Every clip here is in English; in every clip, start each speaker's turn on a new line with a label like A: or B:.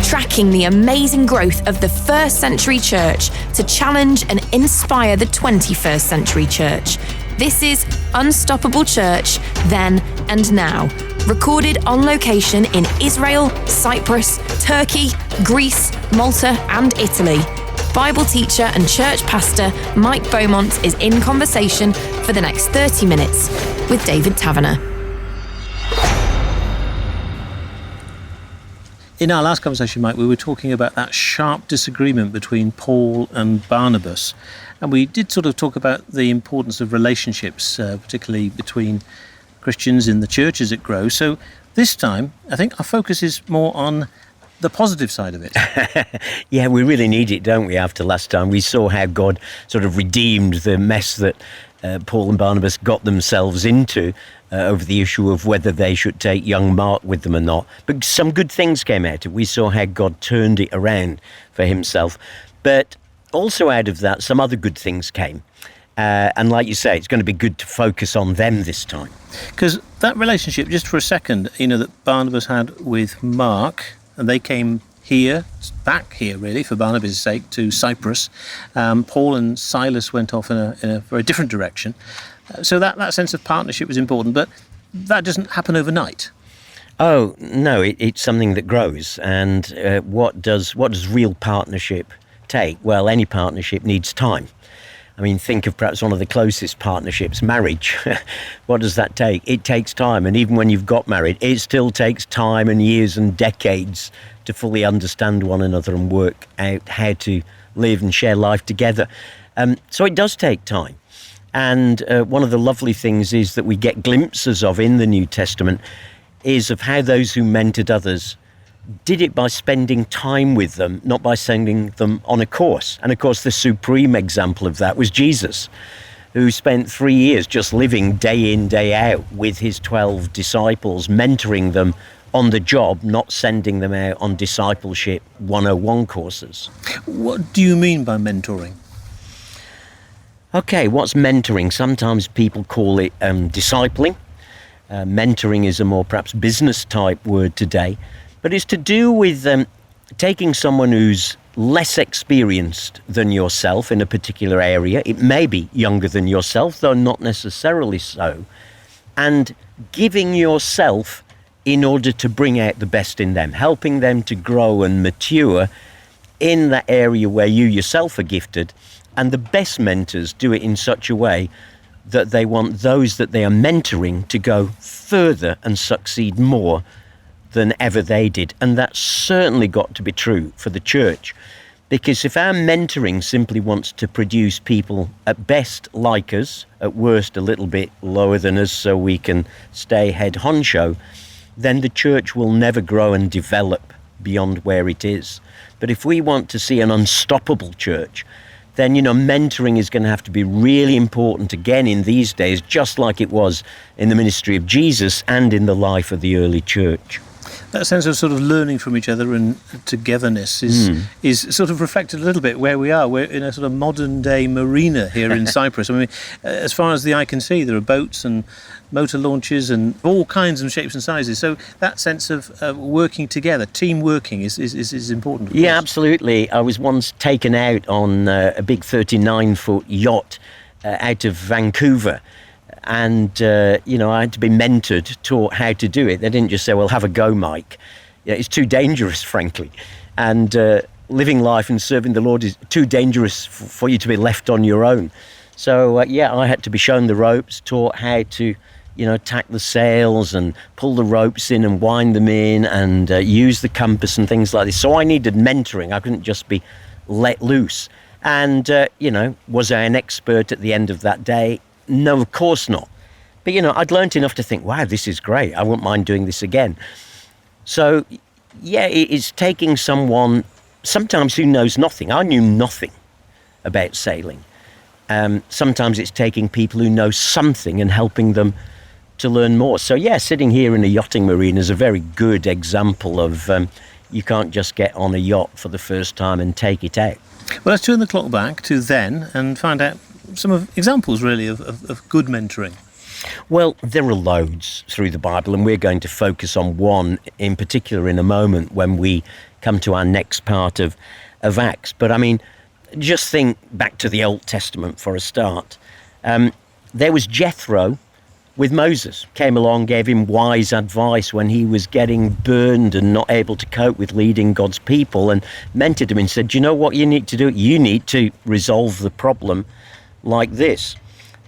A: tracking the amazing growth of the first century church to challenge and inspire the 21st century church. This is Unstoppable Church, Then and Now, recorded on location in Israel, Cyprus, Turkey, Greece, Malta and Italy. Bible teacher and church pastor Mike Beaumont is in conversation for the next 30 minutes with David Taverner.
B: In our last conversation, Mike, we were talking about that sharp disagreement between Paul and Barnabas. And we did sort of talk about the importance of relationships, particularly between Christians in the church as it grows. So this time, I think our focus is more on the positive side of it.
C: Yeah, we really need it, don't we, after last time? We saw how God sort of redeemed the mess that Paul and Barnabas got themselves into over the issue of whether they should take young Mark with them or not. But some good things came out of it. We saw how God turned it around for himself. But also out of that, some other good things came. And like you say, it's going to be good to focus on them this time.
B: Because that relationship, just for a second, that Barnabas had with Mark, and they came here, back here really, for Barnabas' sake, to Cyprus. Paul and Silas went off in a very different direction. So that sense of partnership was important, but that doesn't happen overnight.
C: Oh, no, it's something that grows. And what does real partnership take? Well, any partnership needs time. I mean, think of perhaps one of the closest partnerships, marriage. What does that take? It takes time. And even when you've got married, it still takes time and years and decades to fully understand one another and work out how to live and share life together. So it does take time. And one of the lovely things is that we get glimpses of in the New Testament is of how those who mentored others did it by spending time with them, not by sending them on a course. And of course, the supreme example of that was Jesus, who spent 3 years just living day in, day out with his 12 disciples, mentoring them on the job, not sending them out on discipleship 101 courses.
B: What do you mean by mentoring?
C: Okay, what's mentoring? Sometimes people call it discipling. Mentoring is a more perhaps business type word today. But it's to do with taking someone who's less experienced than yourself in a particular area. It may be younger than yourself, though not necessarily so. And giving yourself in order to bring out the best in them, helping them to grow and mature in that area where you yourself are gifted. And the best mentors do it in such a way that they want those that they are mentoring to go further and succeed more than ever they did. And that's certainly got to be true for the church. Because if our mentoring simply wants to produce people at best like us, at worst a little bit lower than us so we can stay head honcho, then the church will never grow and develop beyond where it is. But if we want to see an unstoppable church, then, mentoring is going to have to be really important again in these days, just like it was in the ministry of Jesus and in the life of the early church.
B: That sense of sort of learning from each other and togetherness is sort of reflected a little bit where we are. We're in a sort of modern day marina here in Cyprus. I mean, as far as the eye can see, there are boats and motor launches and all kinds of shapes and sizes. So that sense of working together, team working is important.
C: Yeah, absolutely. I was once taken out on a big 39-foot yacht out of Vancouver. And, I had to be mentored, taught how to do it. They didn't just say, well, have a go, Mike. Yeah, it's too dangerous, frankly. And living life and serving the Lord is too dangerous for you to be left on your own. So, I had to be shown the ropes, taught how to, tack the sails and pull the ropes in and wind them in and use the compass and things like this. So I needed mentoring. I couldn't just be let loose. And, was I an expert at the end of that day? No, of course not. But, I'd learnt enough to think, wow, this is great. I wouldn't mind doing this again. So, it's taking someone sometimes who knows nothing. I knew nothing about sailing. Sometimes it's taking people who know something and helping them to learn more. So, sitting here in a yachting marina is a very good example of you can't just get on a yacht for the first time and take it out.
B: Well, let's turn the clock back to then and find out some of examples, really, of good mentoring.
C: Well, there are loads through the Bible, and we're going to focus on one in particular in a moment when we come to our next part of Acts. But I mean, just think back to the Old Testament for a start. There was Jethro with Moses, came along, gave him wise advice when he was getting burned and not able to cope with leading God's people, and mentored him and said, do you know what you need to do? You need to resolve the problem like this.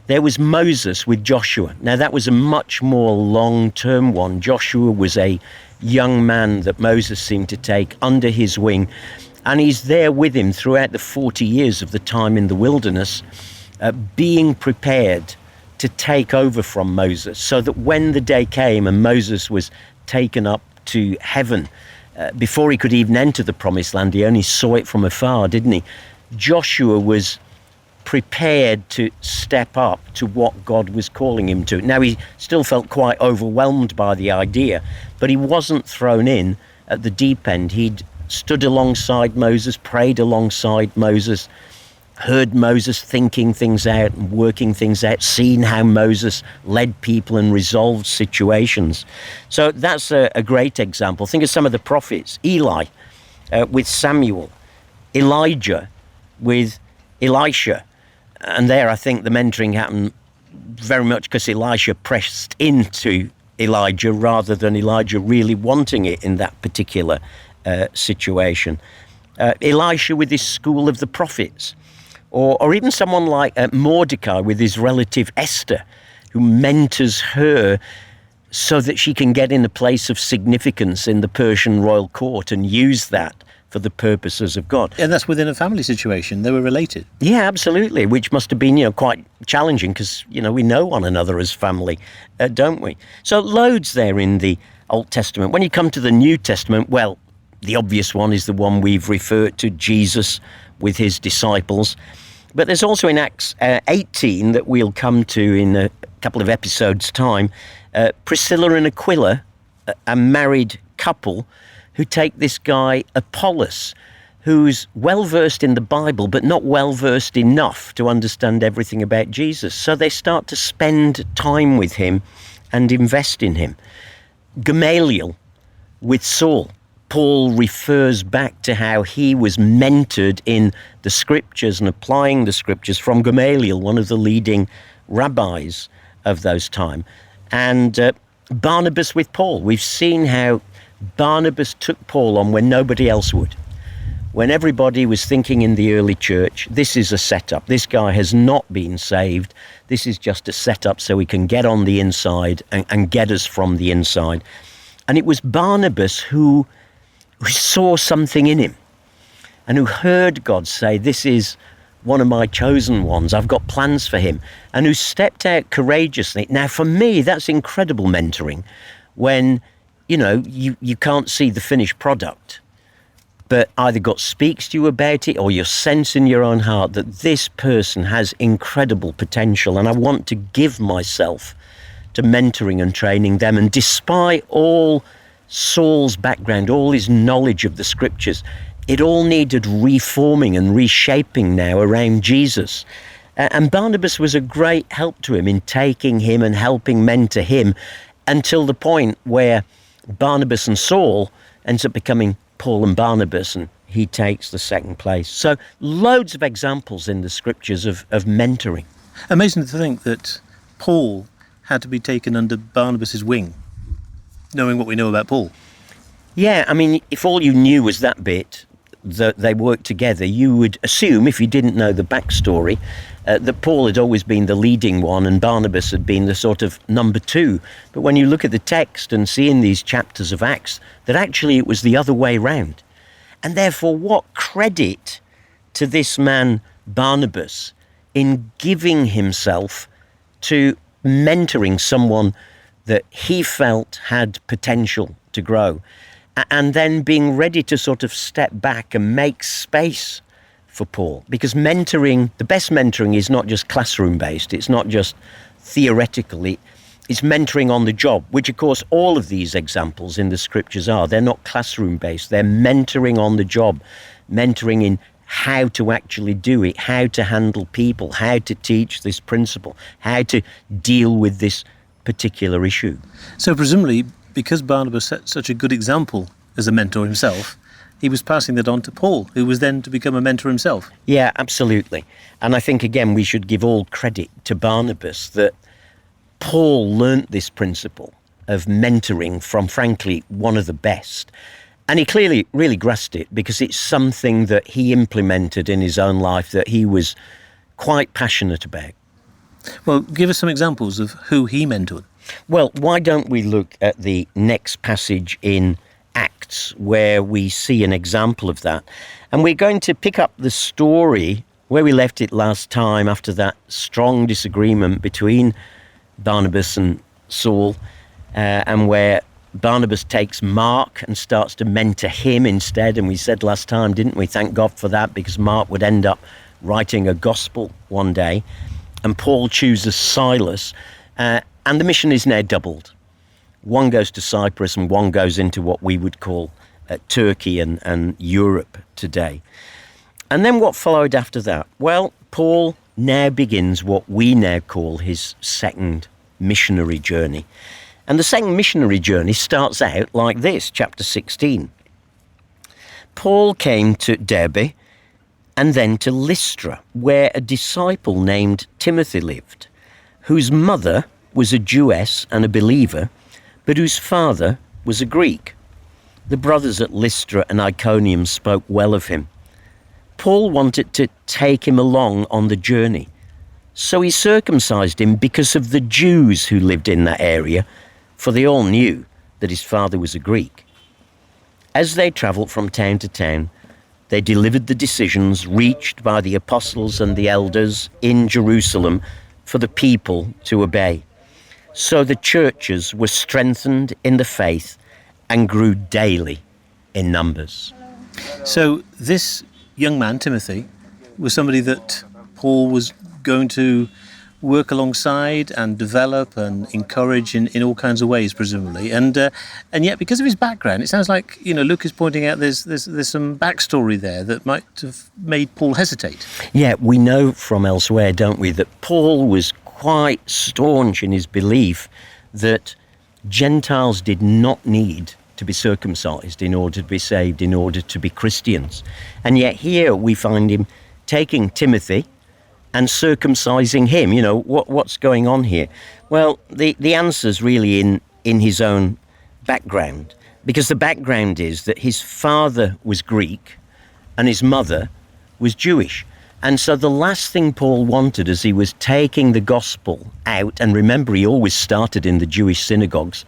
C: There was Moses with Joshua. Now, that was a much more long-term one. Joshua was a young man that Moses seemed to take under his wing, and he's there with him throughout the 40 years of the time in the wilderness, being prepared to take over from Moses, so that when the day came and Moses was taken up to heaven, before he could even enter the promised land, he only saw it from afar, didn't he? Joshua was prepared to step up to what God was calling him to. Now, he still felt quite overwhelmed by the idea, but he wasn't thrown in at the deep end. He'd stood alongside Moses, prayed alongside Moses, heard Moses thinking things out and working things out, seen how Moses led people and resolved situations. So that's a great example. Think of some of the prophets. Eli with Samuel, Elijah with Elisha. And there I think the mentoring happened very much because Elisha pressed into Elijah rather than Elijah really wanting it in that particular situation. Elisha with his school of the prophets. Or even someone like Mordecai with his relative Esther, who mentors her so that she can get in a place of significance in the Persian royal court and use that for the purposes of God.
B: And that's within a family situation. They were related.
C: Yeah, absolutely, which must have been, quite challenging because, we know one another as family, don't we? So loads there in the Old Testament. When you come to the New Testament, well, the obvious one is the one we've referred to, Jesus with his disciples. But there's also in Acts 18 that we'll come to in a couple of episodes' time, Priscilla and Aquila, a married couple who take this guy Apollos, who's well-versed in the Bible, but not well-versed enough to understand everything about Jesus. So they start to spend time with him and invest in him. Gamaliel with Saul. Paul refers back to how he was mentored in the scriptures and applying the scriptures from Gamaliel, one of the leading rabbis of those time. And Barnabas with Paul. We've seen how Barnabas took Paul on when nobody else would. When everybody was thinking in the early church, this is a setup. This guy has not been saved. This is just a setup so he can get on the inside and get us from the inside. And it was Barnabas who saw something in him and who heard God say, this is one of my chosen ones. I've got plans for him. And who stepped out courageously. Now, for me, that's incredible mentoring when, you can't see the finished product, but either God speaks to you about it or you sense in your own heart that this person has incredible potential and I want to give myself to mentoring and training them. And despite all Saul's background, all his knowledge of the scriptures, it all needed reforming and reshaping now around Jesus. And Barnabas was a great help to him in taking him and helping mentor him until the point where Barnabas and Saul ends up becoming Paul and Barnabas, and he takes the second place. So loads of examples in the scriptures of mentoring.
B: Amazing to think that Paul had to be taken under Barnabas's wing, knowing what we know about Paul.
C: Yeah, I mean, if all you knew was that bit, that they worked together, you would assume, if you didn't know the backstory, that Paul had always been the leading one and Barnabas had been the sort of number two. But when you look at the text and see in these chapters of Acts that actually it was the other way round. And therefore, what credit to this man Barnabas in giving himself to mentoring someone that he felt had potential to grow, and then being ready to sort of step back and make space for Paul. Because mentoring, the best mentoring is not just classroom-based, it's not just theoretical, it's mentoring on the job, which of course all of these examples in the scriptures are. They're not classroom-based, they're mentoring on the job, mentoring in how to actually do it, how to handle people, how to teach this principle, how to deal with this particular issue.
B: So presumably, because Barnabas set such a good example as a mentor himself, he was passing that on to Paul, who was then to become a mentor himself.
C: Yeah, absolutely. And I think, again, we should give all credit to Barnabas that Paul learnt this principle of mentoring from, frankly, one of the best. And he clearly really grasped it, because it's something that he implemented in his own life that he was quite passionate about.
B: Well, give us some examples of who he mentored.
C: Well, why don't we look at the next passage in Acts, where we see an example of that. And we're going to pick up the story where we left it last time, after that strong disagreement between Barnabas and Saul, and where Barnabas takes Mark and starts to mentor him instead. And we said last time, didn't we? Thank God for that, because Mark would end up writing a gospel one day. And Paul chooses Silas, and the mission is now doubled. One goes to Cyprus and one goes into what we would call Turkey and Europe today. And then what followed after that? Well, Paul now begins what we now call his second missionary journey. And the second missionary journey starts out like this, chapter 16. Paul came to Derbe and then to Lystra, where a disciple named Timothy lived, whose mother was a Jewess and a believer, but whose father was a Greek. The brothers at Lystra and Iconium spoke well of him. Paul wanted to take him along on the journey, so he circumcised him because of the Jews who lived in that area, for they all knew that his father was a Greek. As they travelled from town to town, they delivered the decisions reached by the apostles and the elders in Jerusalem for the people to obey. So the churches were strengthened in the faith and grew daily in numbers.
B: So this young man, Timothy, was somebody that Paul was going to work alongside and develop and encourage in all kinds of ways, presumably. And yet, because of his background, it sounds like, Luke is pointing out there's some backstory there that might have made Paul hesitate.
C: Yeah, we know from elsewhere, don't we, that Paul was quite staunch in his belief that Gentiles did not need to be circumcised in order to be saved, in order to be Christians. And yet here we find him taking Timothy and circumcising him. What's going on here? Well, the answer's really in his own background, because the background is that his father was Greek and his mother was Jewish. And so the last thing Paul wanted as he was taking the gospel out, and remember he always started in the Jewish synagogues,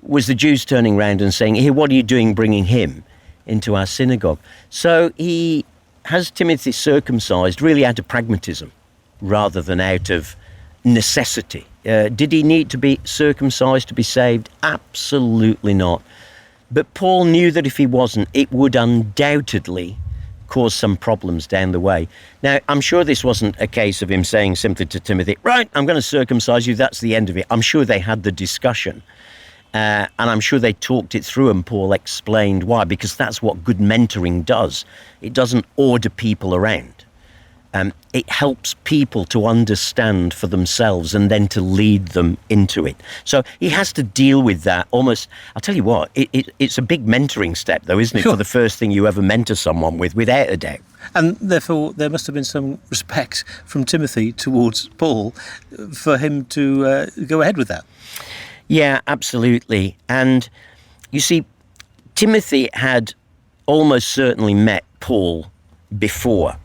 C: was the Jews turning around and saying, "Here, what are you doing bringing him into our synagogue?" So he has Timothy circumcised really out of pragmatism rather than out of necessity. Did he need to be circumcised to be saved? Absolutely not. But Paul knew that if he wasn't, it would undoubtedly cause some problems down the way. Now, I'm sure this wasn't a case of him saying simply to Timothy, "Right, I'm going to circumcise you, that's the end of it." I'm sure they had the discussion. And I'm sure they talked it through, and Paul explained why, because that's what good mentoring does. It doesn't order people around. It helps people to understand for themselves and then to lead them into it. So he has to deal with that almost. I'll tell you what, it's a big mentoring step, though, isn't it,
B: Sure.
C: for the first thing you ever mentor someone with, without a doubt.
B: And therefore, there must have been some respect from Timothy towards Paul for him to go ahead with that.
C: Yeah, absolutely. And you see, Timothy had almost certainly met Paul before,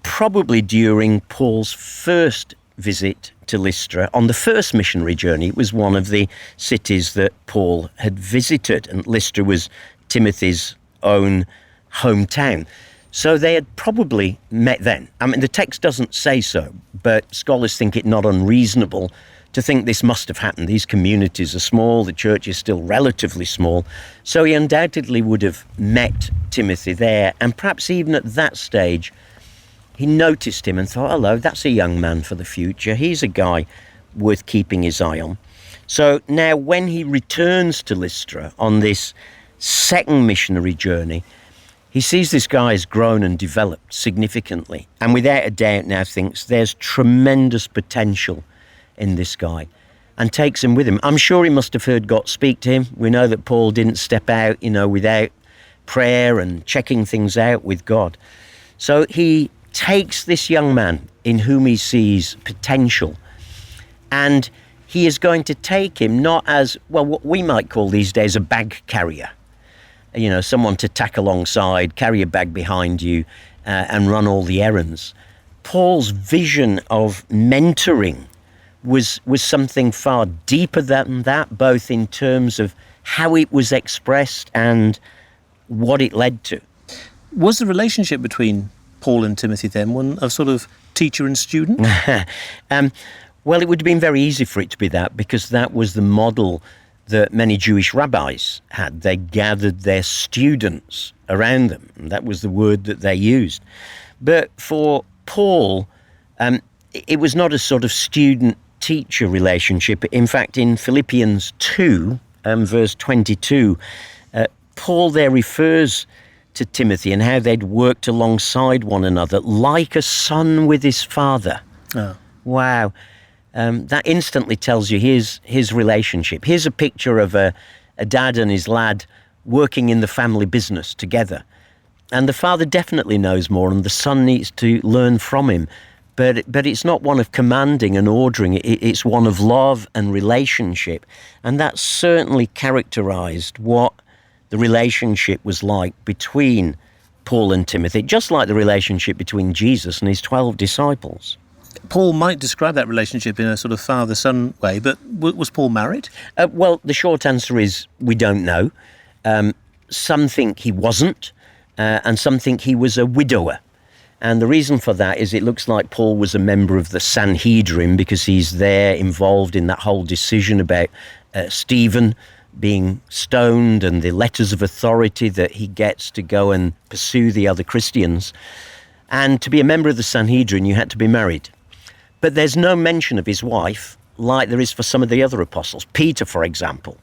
C: probably during Paul's first visit to Lystra. On the first missionary journey, it was one of the cities that Paul had visited, and Lystra was Timothy's own hometown. So they had probably met then. I mean, the text doesn't say so, but scholars think it not unreasonable to think this must have happened. These communities are small, the church is still relatively small, so he undoubtedly would have met Timothy there, and perhaps even at that stage he noticed him and thought, "Hello, that's a young man for the future. He's a guy worth keeping his eye on." So now when he returns to Lystra on this second missionary journey, he sees this guy has grown and developed significantly, and without a doubt now thinks there's tremendous potential in this guy, and takes him with him. I'm sure he must have heard God speak to him. We know that Paul didn't step out, without prayer and checking things out with God. So he takes this young man in whom he sees potential, and he is going to take him not as, well, what we might call these days a bag carrier. You know, someone to tack alongside, carry a bag behind you, and run all the errands. Paul's vision of mentoring was something far deeper than that, both in terms of how it was expressed and what it led to.
B: Was the relationship between Paul and Timothy then one of sort of teacher and student?
C: Well, it would have been very easy for it to be that, because that was the model that many Jewish rabbis had. They gathered their students around them. That was the word that they used. But for Paul, it was not a sort of student-teacher relationship. In fact, in Philippians 2, verse 22, Paul there refers to Timothy and how they'd worked alongside one another like a son with his father.
B: Oh.
C: Wow. That instantly tells you his relationship. Here's a picture of a dad and his lad working in the family business together. And the father definitely knows more, and the son needs to learn from him. But it's not one of commanding and ordering. It's one of love and relationship. And that certainly characterized what the relationship was like between Paul and Timothy, just like the relationship between Jesus and his 12 disciples.
B: Paul might describe that relationship in a sort of father-son way, but was Paul married?
C: Well, the short answer is we don't know. Some think he wasn't, and some think he was a widower. And the reason for that is it looks like Paul was a member of the Sanhedrin, because he's there involved in that whole decision about Stephen being stoned and the letters of authority that he gets to go and pursue the other Christians. And to be a member of the Sanhedrin, you had to be married. But there's no mention of his wife like there is for some of the other apostles. Peter, for example,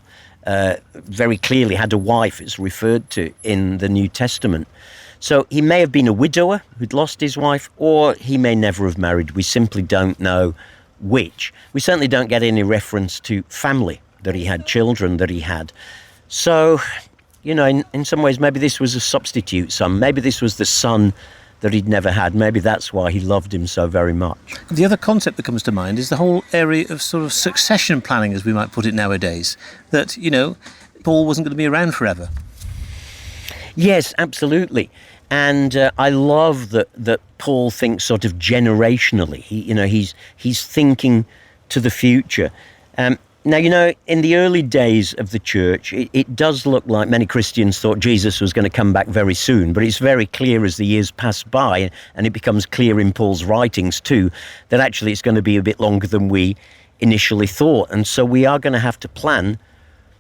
C: very clearly had a wife. It's referred to in the New Testament. So he may have been a widower who'd lost his wife, or he may never have married. We simply don't know which. We certainly don't get any reference to family, that he had children, that he had. So, you know, in some ways, maybe this was a substitute son. Maybe this was the son that he'd never had. Maybe that's why he loved him so very much.
B: The other concept that comes to mind is the whole area of sort of succession planning, as we might put it nowadays, that, you know, Paul wasn't going to be around forever.
C: Yes, absolutely. And I love that Paul thinks sort of generationally. He's thinking to the future. Now, you know, in the early days of the church, it does look like many Christians thought Jesus was going to come back very soon, but it's very clear as the years pass by, and it becomes clear in Paul's writings too, that actually it's going to be a bit longer than we initially thought. And so we are going to have to plan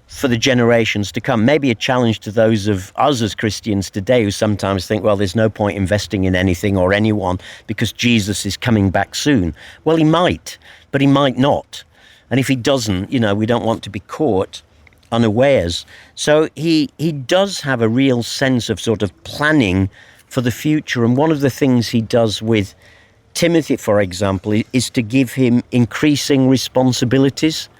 C: for the generations to come. Maybe a challenge to those of us as Christians today who sometimes think, well, there's no point investing in anything or anyone because Jesus is coming back soon. Well, he might, but he might not. And if he doesn't, you know, we don't want to be caught unawares. So he does have a real sense of sort of planning for the future. And one of the things he does with Timothy, for example, is to give him increasing responsibilities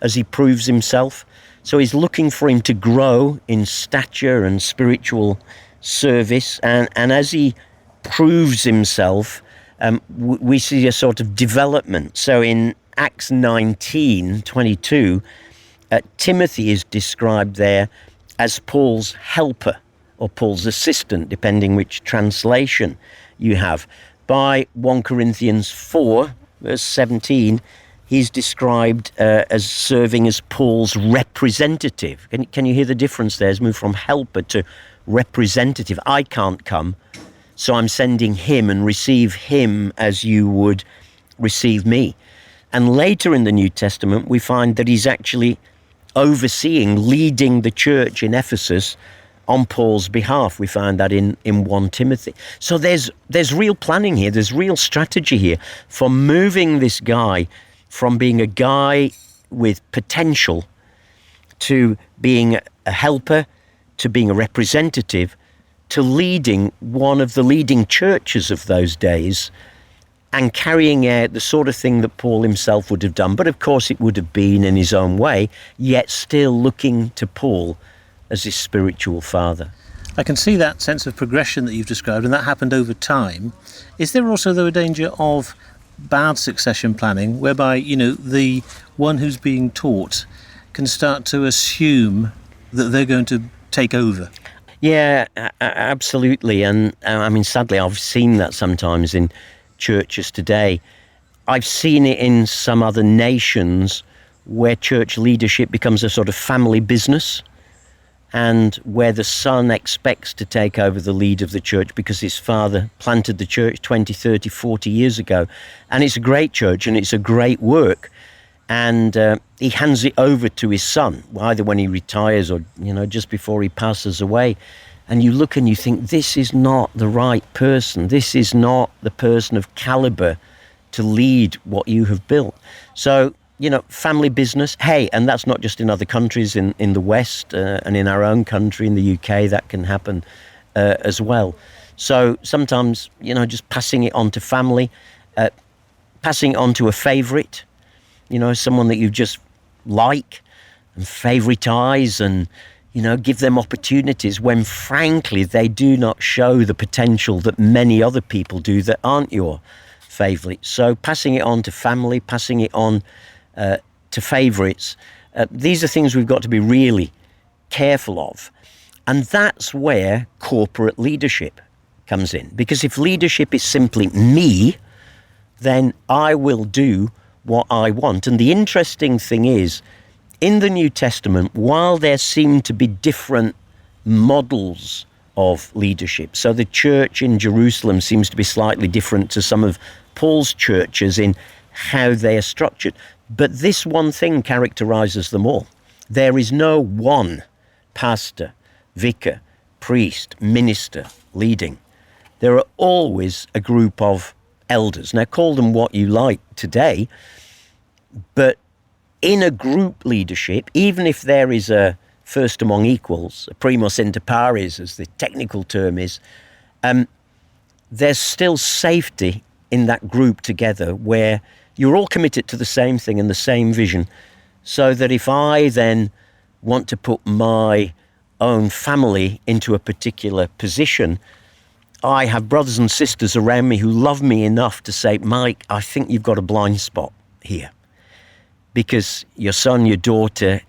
C: as he proves himself. So he's looking for him to grow in stature and spiritual service. And as he proves himself, we see a sort of development. So in Acts 19:22, Timothy is described there as Paul's helper or Paul's assistant, depending which translation you have. By 1 Corinthians 4, verse 17, he's described as serving as Paul's representative. Can you hear the difference there? He's moved from helper to representative. I can't come, so I'm sending him, and receive him as you would receive me. And later in the New Testament, we find that he's actually overseeing, leading the church in Ephesus on Paul's behalf. We find that in 1 Timothy. So there's real planning here. There's real strategy here for moving this guy from being a guy with potential to being a helper, to being a representative, to leading one of the leading churches of those days and carrying out the sort of thing that Paul himself would have done. But of course it would have been in his own way, yet still looking to Paul as his spiritual father.
B: I can see that sense of progression that you've described, and that happened over time. Is there also, though, a danger of bad succession planning, whereby, the one who's being taught can start to assume that they're going to take over?
C: Yeah, absolutely. And sadly, I've seen that sometimes in churches today. I've seen it in some other nations where church leadership becomes a sort of family business, and where the son expects to take over the lead of the church because his father planted the church 20, 30, 40 years ago. And it's a great church and it's a great work. And he hands it over to his son, either when he retires or, just before he passes away. And you look and you think, this is not the right person. This is not the person of caliber to lead what you have built. So, family business, hey, and that's not just in other countries in the West and in our own country, in the UK, that can happen as well. So sometimes, just passing it on to family, passing it on to a favourite, someone that you just like and favouritize and, give them opportunities when, frankly, they do not show the potential that many other people do that aren't your favourite. So passing it on to family, passing it on to favourites, these are things we've got to be really careful of. And that's where corporate leadership comes in. Because if leadership is simply me, then I will do what I want. And the interesting thing is, in the New Testament, while there seem to be different models of leadership, so the church in Jerusalem seems to be slightly different to some of Paul's churches in how they are structured, but this one thing characterizes them all. There is no one pastor, vicar, priest, minister leading. There are always a group of elders. Now, call them what you like today, but in a group leadership, even if there is a first among equals, a primus inter pares, as the technical term is, there's still safety in that group together where you're all committed to the same thing and the same vision, so that if I then want to put my own family into a particular position, I have brothers and sisters around me who love me enough to say, Mike, I think you've got a blind spot here, because your son, your daughter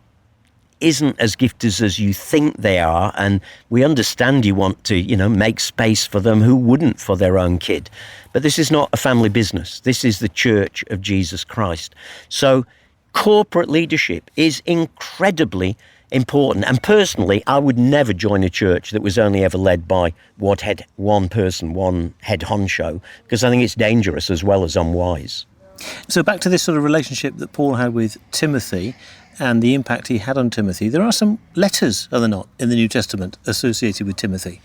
C: isn't as gifted as you think they are, and we understand you want to, make space for them. Who wouldn't for their own kid? But this is not a family business. This is the Church of Jesus Christ. So corporate leadership is incredibly important. And personally, I would never join a church that was only ever led by one person, one head honcho, because I think it's dangerous as well as unwise.
B: So back to this sort of relationship that Paul had with Timothy and the impact he had on Timothy. There are some letters, are there not, in the New Testament associated with Timothy?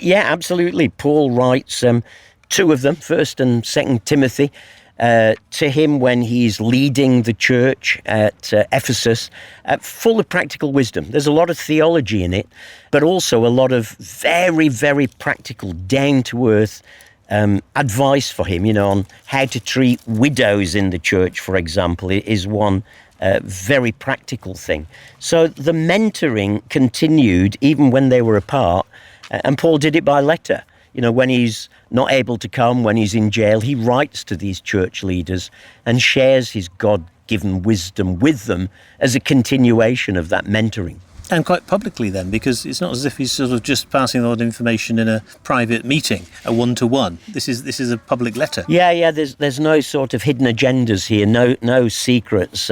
C: Yeah, absolutely. Paul writes two of them, 1st and 2nd Timothy, to him when he's leading the church at Ephesus, full of practical wisdom. There's a lot of theology in it, but also a lot of very, very practical, down-to-earth advice for him, on how to treat widows in the church, for example, is one very practical thing. So the mentoring continued even when they were apart, and Paul did it by letter. When he's not able to come, when he's in jail, he writes to these church leaders and shares his God-given wisdom with them as a continuation of that mentoring.
B: And quite publicly then, because it's not as if he's sort of just passing a lot of information in a private meeting, a one-to-one. This is a public letter.
C: Yeah. There's no sort of hidden agendas here, no secrets.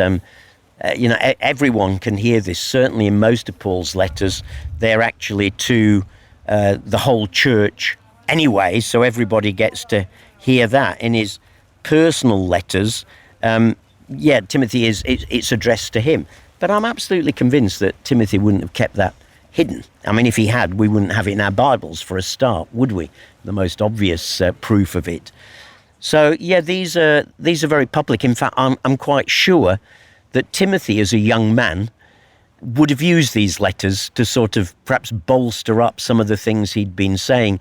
C: Everyone can hear this. Certainly in most of Paul's letters, they're actually to the whole church anyway, so everybody gets to hear that. In his personal letters, Timothy it's addressed to him. But I'm absolutely convinced that Timothy wouldn't have kept that hidden. I mean, if he had, we wouldn't have it in our Bibles for a start, would we? The most obvious proof of it. So, these are very public. In fact, I'm quite sure that Timothy, as a young man, would have used these letters to sort of perhaps bolster up some of the things he'd been saying.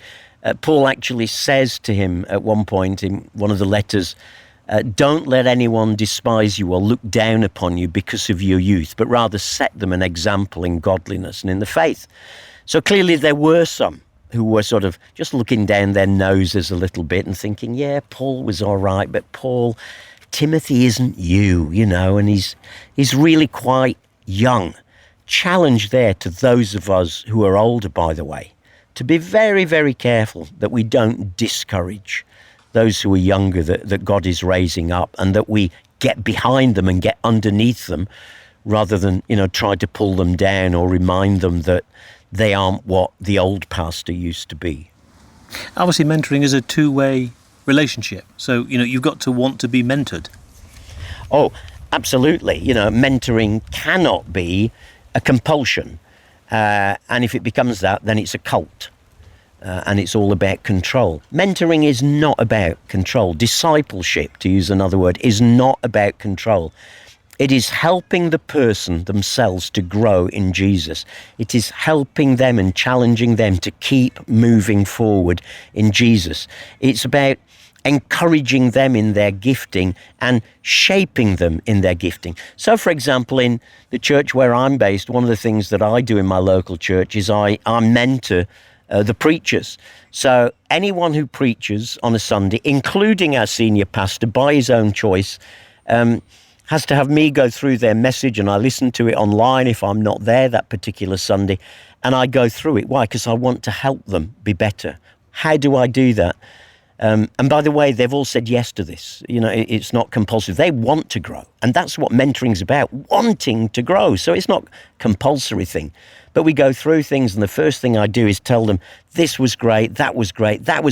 C: Paul actually says to him at one point in one of the letters, Don't let anyone despise you or look down upon you because of your youth, but rather set them an example in godliness and in the faith. So clearly there were some who were sort of just looking down their noses a little bit and thinking, yeah, Paul was all right, but Timothy isn't you, and he's really quite young. Challenge there to those of us who are older, by the way, to be very, very careful that we don't discourage those who are younger that God is raising up, and that we get behind them and get underneath them rather than, try to pull them down or remind them that they aren't what the old pastor used to be.
B: Obviously, mentoring is a two-way relationship. So, you've got to want to be mentored.
C: Oh, absolutely. Mentoring cannot be a compulsion. And if it becomes that, then it's a cult. And it's all about control. Mentoring is not about control. Discipleship, to use another word, is not about control. It is helping the person themselves to grow in Jesus. It is helping them and challenging them to keep moving forward in Jesus. It's about encouraging them in their gifting and shaping them in their gifting. So, for example, in the church where I'm based, one of the things that I do in my local church is I mentor the preachers. So anyone who preaches on a Sunday, including our senior pastor by his own choice, has to have me go through their message, and I listen to it online if I'm not there that particular Sunday, and I go through it. Why? Because I want to help them be better. How do I do that? And by the way, they've all said yes to this. It's not compulsory. They want to grow. And that's what mentoring's about, wanting to grow. So it's not a compulsory thing. But we go through things, and the first thing I do is tell them, this was great, that was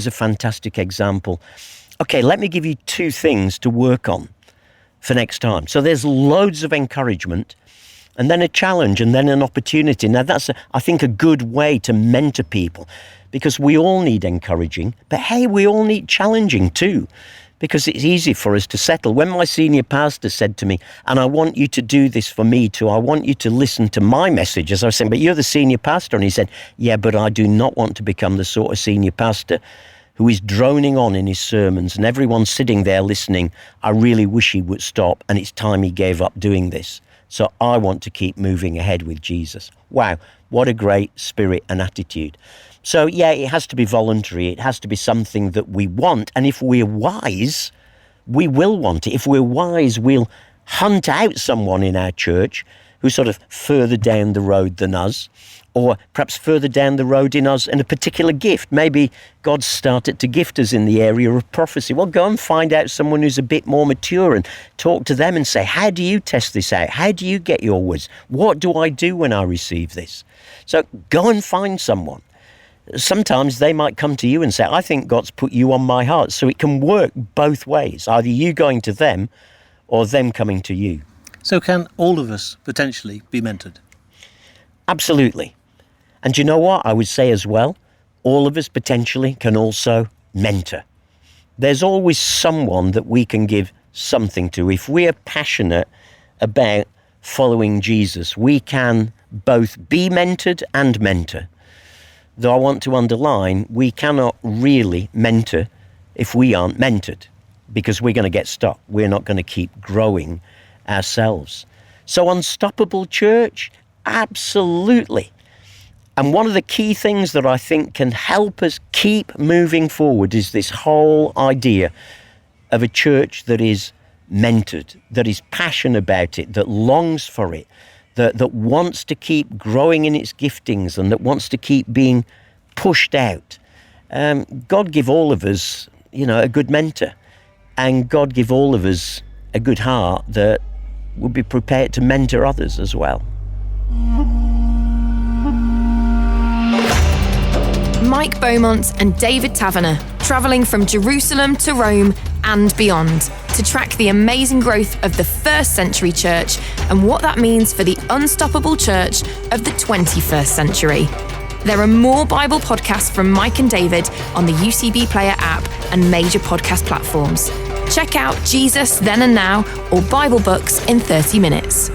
C: a fantastic example. Okay, let me give you 2 things to work on for next time. So there's loads of encouragement, and then a challenge, and then an opportunity. Now that's, I think, a good way to mentor people, because we all need encouraging, but hey, we all need challenging too, because it's easy for us to settle. When my senior pastor said to me, and I want you to do this for me too, I want you to listen to my message, as I was saying, but you're the senior pastor. And he said, yeah, but I do not want to become the sort of senior pastor who is droning on in his sermons and everyone's sitting there listening. I really wish he would stop, and it's time he gave up doing this. So I want to keep moving ahead with Jesus. Wow, what a great spirit and attitude. So yeah, it has to be voluntary. It has to be something that we want. And if we're wise, we will want it. If we're wise, we'll hunt out someone in our church who's sort of further down the road than us, or perhaps further down the road in us in a particular gift. Maybe God started to gift us in the area of prophecy. Well, go and find out someone who's a bit more mature and talk to them and say, how do you test this out? How do you get your words? What do I do when I receive this? So go and find someone. Sometimes they might come to you and say, I think God's put you on my heart. So it can work both ways, either you going to them or them coming to you.
B: So can all of us potentially be mentored?
C: Absolutely. And you know what? I would say as well, all of us potentially can also mentor. There's always someone that we can give something to. If we're passionate about following Jesus, we can both be mentored and mentor. Though I want to underline, we cannot really mentor if we aren't mentored, because we're going to get stuck. We're not going to keep growing ourselves. So unstoppable church, absolutely. And one of the key things that I think can help us keep moving forward is this whole idea of a church that is mentored, that is passionate about it, that longs for it, that wants to keep growing in its giftings, and that wants to keep being pushed out. God give all of us, a good mentor, and God give all of us a good heart that will be prepared to mentor others as well.
A: Mike Beaumont and David Taverner, travelling from Jerusalem to Rome and beyond to track the amazing growth of the first century church and what that means for the unstoppable church of the 21st century. There are more Bible podcasts from Mike and David on the UCB Player app and major podcast platforms. Check out Jesus Then and Now or Bible Books in 30 Minutes.